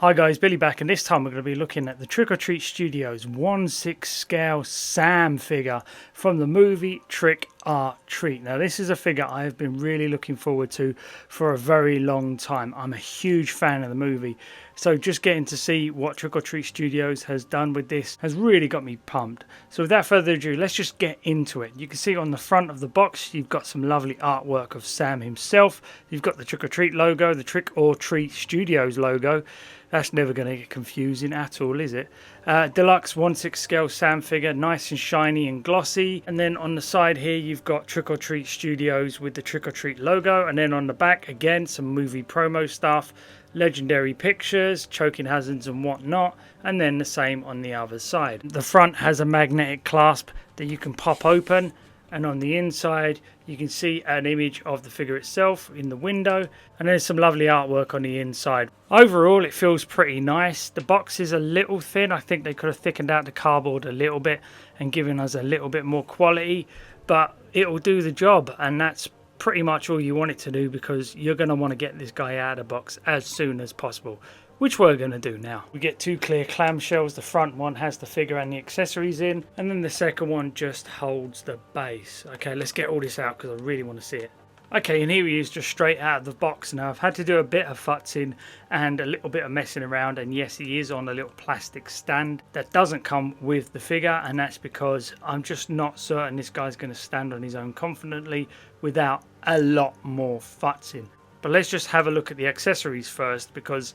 Hi guys, Billy back, and this time we're going to be looking at the Trick or Treat Studios 1/6 scale Sam figure from the movie Trick or Treat. Now this is a figure I have been really looking forward to for a very long time. I'm a huge fan of the movie, so just getting to see what Trick or Treat Studios has done with this has really got me pumped. So without further ado, let's just get into it. You can see on the front of the box you've got some lovely artwork of Sam himself. You've got the Trick or Treat logo, the Trick or Treat Studios logo. That's never going to get confusing at all, is it? Deluxe 1/6 scale Sam figure, nice and shiny and glossy. And then on the side here, you've got Trick or Treat Studios with the Trick or Treat logo. And then on the back, again, some movie promo stuff, legendary pictures, choking hazards and whatnot. And then the same on the other side. The front has a magnetic clasp that you can pop open. And on the inside you can see an image of the figure itself in the window, and there's some lovely artwork on the inside. Overall it feels pretty nice. The box is a little thin. I think they could have thickened out the cardboard a little bit and given us a little bit more quality, but it'll do the job, and that's pretty much all you want it to do, because you're going to want to get this guy out of the box as soon as possible, which we're going to do now. We get two clear clamshells. The front one has the figure and the accessories in, and then the second one just holds the base. Okay, let's get all this out because I really want to see it. Okay, and here he is just straight out of the box. Now I've had to do a bit of futzing and a little bit of messing around, and yes, he is on a little plastic stand that doesn't come with the figure, and that's because I'm just not certain this guy's going to stand on his own confidently without a lot more futzing. But let's just have a look at the accessories first, because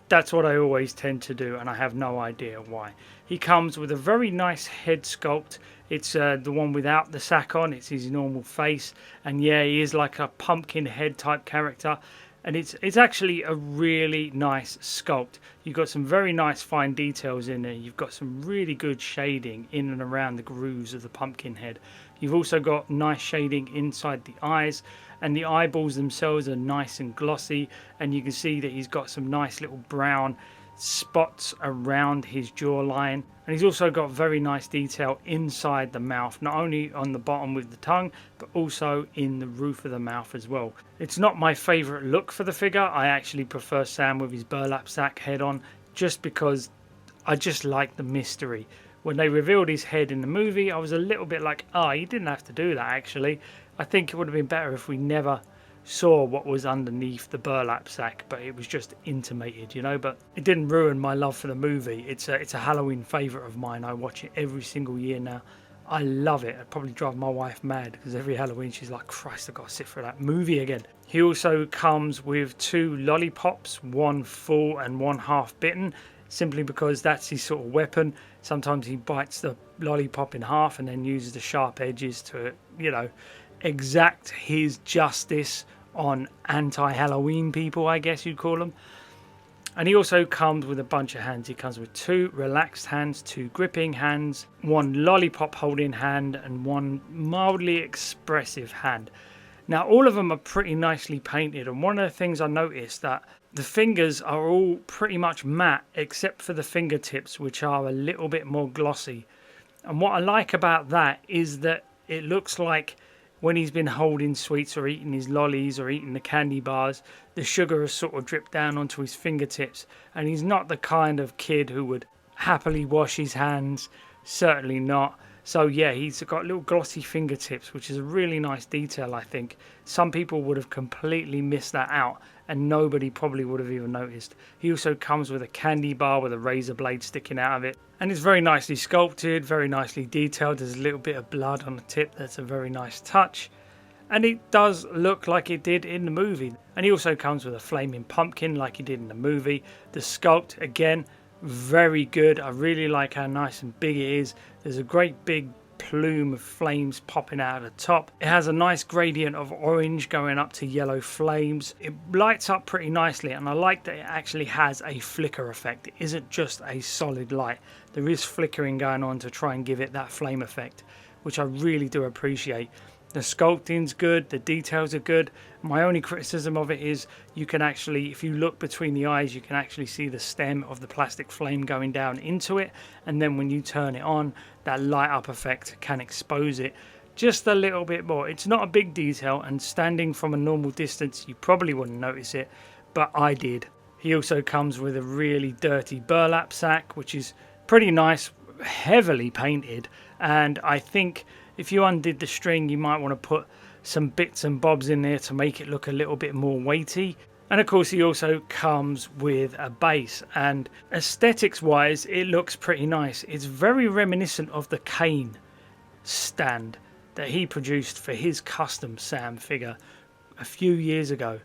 that's what I always tend to do, and I have no idea why. He comes with a very nice head sculpt. It's the one without the sack on. It's his normal face, and yeah, he is like a pumpkin head type character, and it's actually a really nice sculpt. You've got some very nice fine details in there. You've got some really good shading in and around the grooves of the pumpkin head. You've also got nice shading inside the eyes, and the eyeballs themselves are nice and glossy, and you can see that he's got some nice little brown spots around his jawline, and he's also got very nice detail inside the mouth, not only on the bottom with the tongue but also in the roof of the mouth as well. It's not my favorite look for the figure. I actually prefer Sam with his burlap sack head on, just because I just like the mystery. When they revealed his head in the movie, I was a little bit like, oh, you didn't have to do that. Actually, I think it would have been better if we never saw what was underneath the burlap sack, but it was just intimated, you know. But it didn't ruin my love for the movie. It's a Halloween favourite of mine. I watch it every single year now. I love it. I'd probably drive my wife mad, because every Halloween she's like, Christ, I've got to sit for that movie again. He also comes with two lollipops, one full and one half bitten, simply because that's his sort of weapon. Sometimes he bites the lollipop in half and then uses the sharp edges to, you know, exact his justice on anti-Halloween people, I guess you'd call them. And he also comes with a bunch of hands. He comes with two relaxed hands, two gripping hands, one lollipop holding hand, and one mildly expressive hand. Now all of them are pretty nicely painted, and one of the things I noticed that the fingers are all pretty much matte except for the fingertips, which are a little bit more glossy. And what I like about that is that it looks like when he's been holding sweets or eating his lollies or eating the candy bars, the sugar has sort of dripped down onto his fingertips, and he's not the kind of kid who would happily wash his hands, certainly not. So yeah, he's got little glossy fingertips, which is a really nice detail. I think some people would have completely missed that out, and nobody probably would have even noticed. He also comes with a candy bar with a razor blade sticking out of it, and it's very nicely sculpted, very nicely detailed. There's a little bit of blood on the tip. That's a very nice touch, and it does look like it did in the movie. And he also comes with a flaming pumpkin like he did in the movie. The sculpt, again, very good. I really like how nice and big it is. There's a great big plume of flames popping out of the top. It has a nice gradient of orange going up to yellow flames. It lights up pretty nicely, and I like that it actually has a flicker effect. It isn't just a solid light. There is flickering going on to try and give it that flame effect, which I really do appreciate. The sculpting's good, the details are good. My only criticism of it is you can actually, if you look between the eyes, you can actually see the stem of the plastic flame going down into it, and then when you turn it on, that light up effect can expose it just a little bit more. It's not a big detail, and standing from a normal distance you probably wouldn't notice it, but I did. He also comes with a really dirty burlap sack, which is pretty nice, heavily painted. And I think if you undid the string, you might want to put some bits and bobs in there to make it look a little bit more weighty. And of course he also comes with a base, and aesthetics wise it looks pretty nice. It's very reminiscent of the cane stand that he produced for his custom Sam figure a few years ago.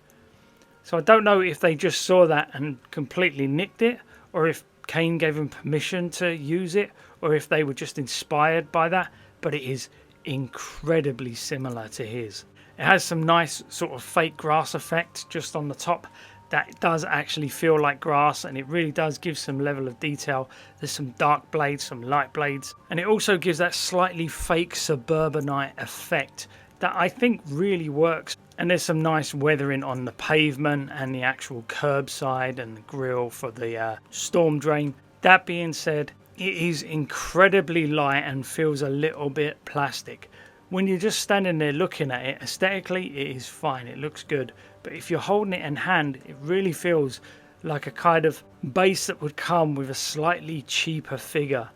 So I don't know if they just saw that and completely nicked it, or if Kane gave him permission to use it, or if they were just inspired by that, but it is incredibly similar to his. It has some nice sort of fake grass effect just on the top that does actually feel like grass, and it really does give some level of detail. There's some dark blades, some light blades, and it also gives that slightly fake suburbanite effect that I think really works. And there's some nice weathering on the pavement and the actual curbside and the grill for the storm drain. That being said, it is incredibly light and feels a little bit plastic. When you're just standing there looking at it, aesthetically it is fine, it looks good. But if you're holding it in hand, it really feels like a kind of base that would come with a slightly cheaper figure.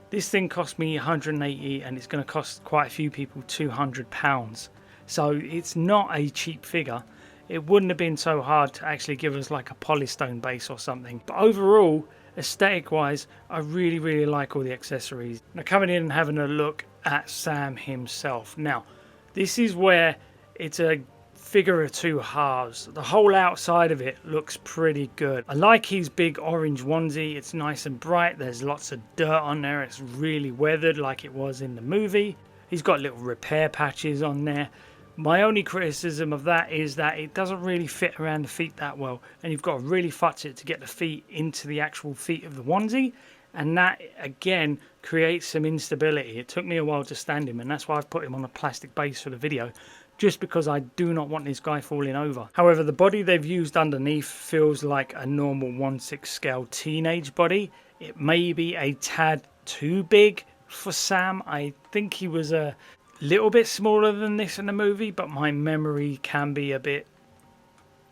This thing cost me 180 and it's going to cost quite a few people £200. So it's not a cheap figure. It wouldn't have been so hard to actually give us like a polystone base or something. But overall, aesthetic wise, I really like all the accessories. Now coming in and having a look at Sam himself. Now this is where it's a figure of two halves. The whole outside of it looks pretty good. I like his big orange onesie. It's nice and bright. There's lots of dirt on there. It's really weathered like it was in the movie. He's got little repair patches on there. My only criticism of that is that it doesn't really fit around the feet that well, and you've got to really futz it to get the feet into the actual feet of the onesie, and that again creates some instability. It took me a while to stand him, and that's why I've put him on a plastic base for the video, just because I do not want this guy falling over. However, the body they've used underneath feels like a normal 1/6 scale teenage body. It may be a tad too big for Sam. I think he was a little bit smaller than this in the movie, but my memory can be a bit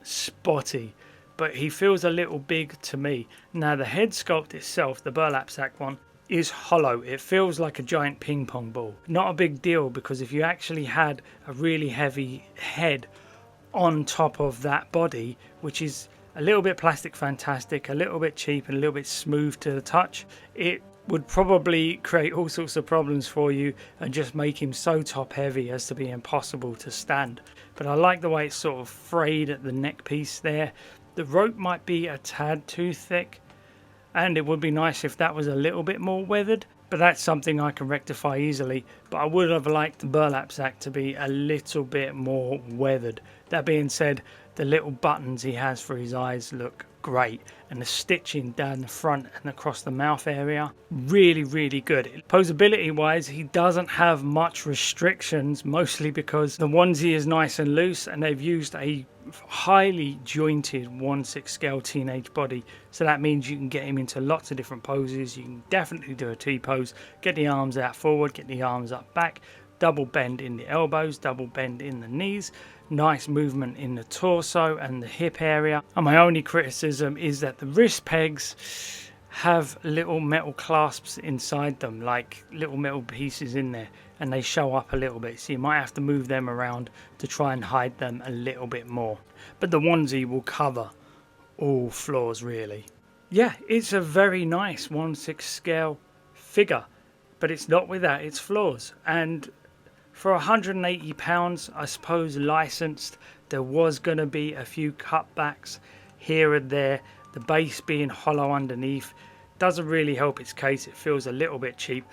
spotty. But he feels a little big to me. Now the head sculpt itself, the burlap sack one, is hollow. It feels like a giant ping pong ball. Not a big deal, because if you actually had a really heavy head on top of that body, which is a little bit plastic fantastic, a little bit cheap and a little bit smooth to the touch, it would probably create all sorts of problems for you and just make him so top heavy as to be impossible to stand. But I like the way it's sort of frayed at the neck piece there. The rope might be a tad too thick, and it would be nice if that was a little bit more weathered, but that's something I can rectify easily. But I would have liked the burlap sack to be a little bit more weathered. That being said, the little buttons he has for his eyes look great, and the stitching down the front and across the mouth area, really good. Posability wise, he doesn't have much restrictions, mostly because the onesie is nice and loose, and they've used a highly jointed 1/6 scale teenage body, so that means you can get him into lots of different poses. You can definitely do a T-pose, get the arms out forward, get the arms up back, double bend in the elbows, double bend in the knees, nice movement in the torso and the hip area. And my only criticism is that the wrist pegs have little metal clasps inside them, like little metal pieces in there, and they show up a little bit, so you might have to move them around to try and hide them a little bit more. But the onesie will cover all flaws really. Yeah, it's a very nice 1/6 scale figure, but it's not without its flaws. And for £180, I suppose licensed, there was going to be a few cutbacks here and there. The base being hollow underneath doesn't really help its case. It feels a little bit cheap,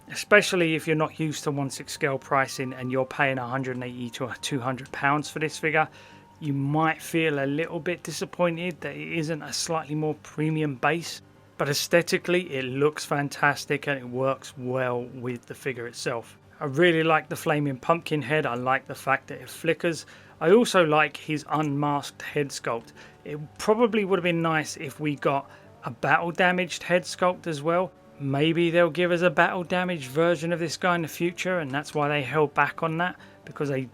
especially if you're not used to 1/6 scale pricing and you're paying £180 to £200 for this figure. You might feel a little bit disappointed that it isn't a slightly more premium base, but aesthetically it looks fantastic and it works well with the figure itself. I really like the flaming pumpkin head. I like the fact that it flickers. I also like his unmasked head sculpt. It probably would have been nice if we got a battle damaged head sculpt as well. Maybe they'll give us a battle damaged version of this guy in the future, and that's why they held back on that, because they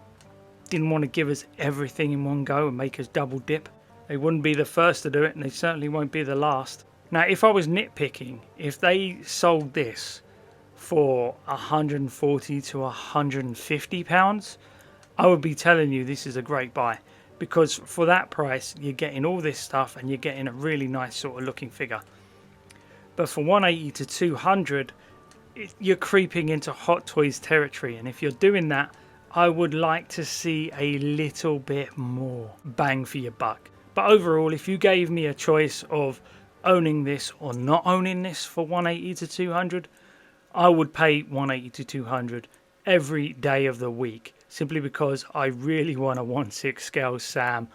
didn't want to give us everything in one go and make us double dip. They wouldn't be the first to do it, and they certainly won't be the last. Now, if I was nitpicking, if they sold this for 140 to 150 pounds, I would be telling you this is a great buy, because for that price you're getting all this stuff and you're getting a really nice sort of looking figure. But for 180 to 200, you're creeping into Hot Toys territory, and if you're doing that, I would like to see a little bit more bang for your buck. But overall, if you gave me a choice of owning this or not owning this for 180 to 200, I would pay 180 to 200 every day of the week, simply because I really want a 1/6 scale Sam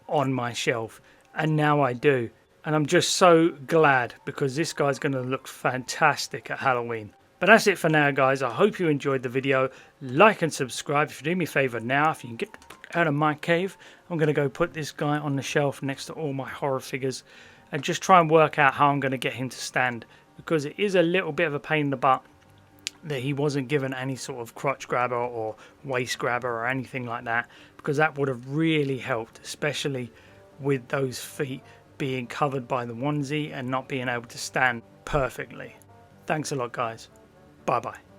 on my shelf, and now I do. And I'm just so glad, because this guy's going to look fantastic at Halloween. But that's it for now, guys. I hope you enjoyed the video. Like and subscribe if you do me a favour now. If you can get out of my cave, I'm going to go put this guy on the shelf next to all my horror figures and just try and work out how I'm going to get him to stand, because it is a little bit of a pain in the butt that he wasn't given any sort of crotch grabber or waist grabber or anything like that, because that would have really helped, especially with those feet being covered by the onesie and not being able to stand perfectly. Thanks a lot, guys. Bye bye.